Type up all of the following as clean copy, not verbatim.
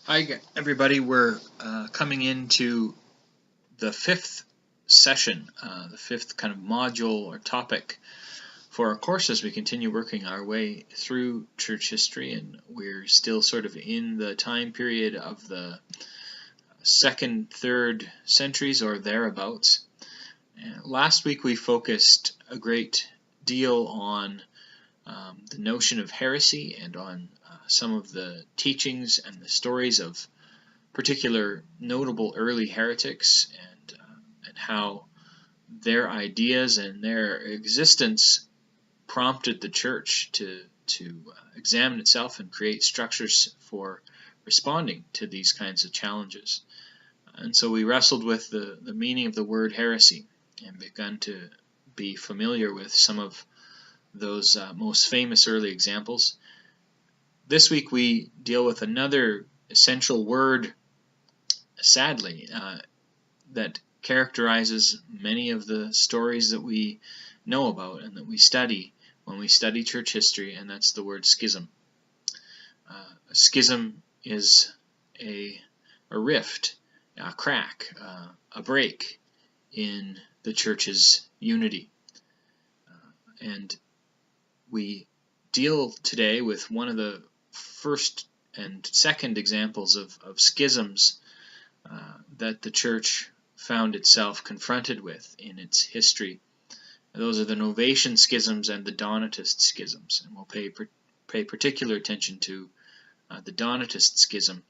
Hi, everybody. We're coming into the fifth session, the fifth kind of module or topic for our course as we continue working our way through church history. And we're still sort of in the time period of the second, third centuries or thereabouts. Last week we focused a great deal on the notion of heresy and on some of the teachings and the stories of particular notable early heretics and how their ideas and their existence prompted the church to examine itself and create structures for responding to these kinds of challenges. And so we wrestled with the meaning of the word heresy and begun to be familiar with some of those most famous early examples. This week we deal with another essential word, sadly, that characterizes many of the stories that we know about and that we study when we study church history, and that's the word schism. A schism is a rift, a crack, a break in the church's unity. And we deal today with one of the first and second examples of schisms that the church found itself confronted with in its history. Those are the Novatian schisms and the Donatist schisms, and we'll pay particular attention to the Donatist schism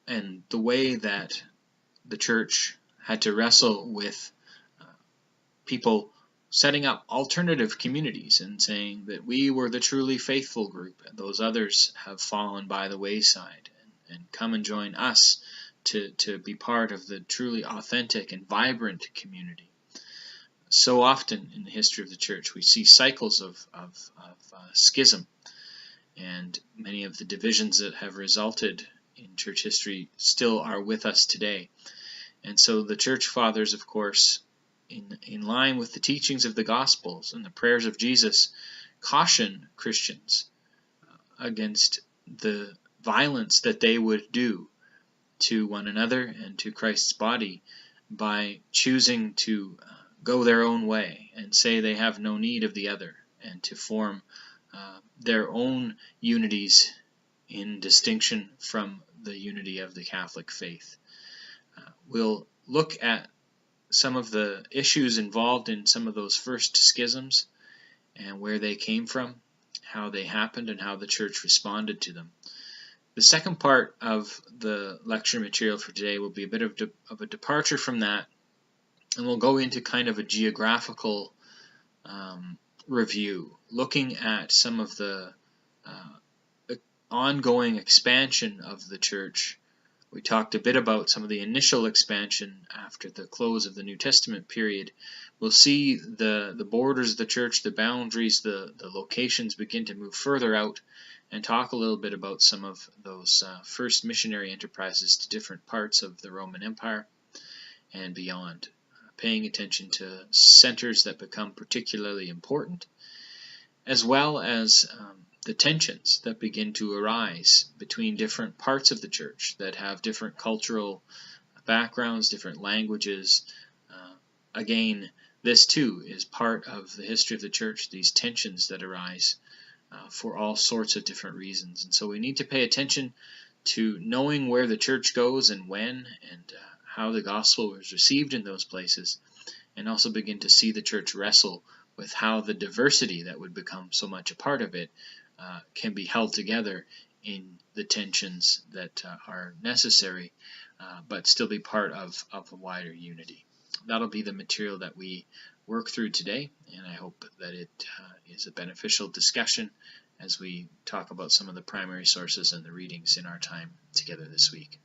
and the way that the church had to wrestle with people setting up alternative communities and saying that we were the truly faithful group and those others have fallen by the wayside, and come and join us to be part of the truly authentic and vibrant community. So often in the history of the church we see cycles of schism, and many of the divisions that have resulted in church history still are with us today. And so the church fathers, of course, in line with the teachings of the Gospels and the prayers of Jesus, caution Christians against the violence that they would do to one another and to Christ's body by choosing to go their own way and say they have no need of the other, and to form their own unities in distinction from the unity of the Catholic faith. We'll look at some of the issues involved in some of those first schisms and where they came from, how they happened, and how the church responded to them. The second part of the lecture material for today will be a bit of a departure from that, and we'll go into kind of a geographical review, looking at some of the ongoing expansion of the church. We talked a bit about some of the initial expansion after the close of the New Testament period. We'll see the borders of the church, the boundaries, the locations begin to move further out, and talk a little bit about some of those first missionary enterprises to different parts of the Roman Empire and beyond, paying attention to centers that become particularly important, as well as the tensions that begin to arise between different parts of the church that have different cultural backgrounds, different languages. Again, this too is part of the history of the church, these tensions that arise for all sorts of different reasons. And so we need to pay attention to knowing where the church goes and when, and how the gospel was received in those places, and also begin to see the church wrestle with how the diversity that would become so much a part of it can be held together in the tensions that are necessary, but still be part of a wider unity. That'll be the material that we work through today, and I hope that it is a beneficial discussion as we talk about some of the primary sources and the readings in our time together this week.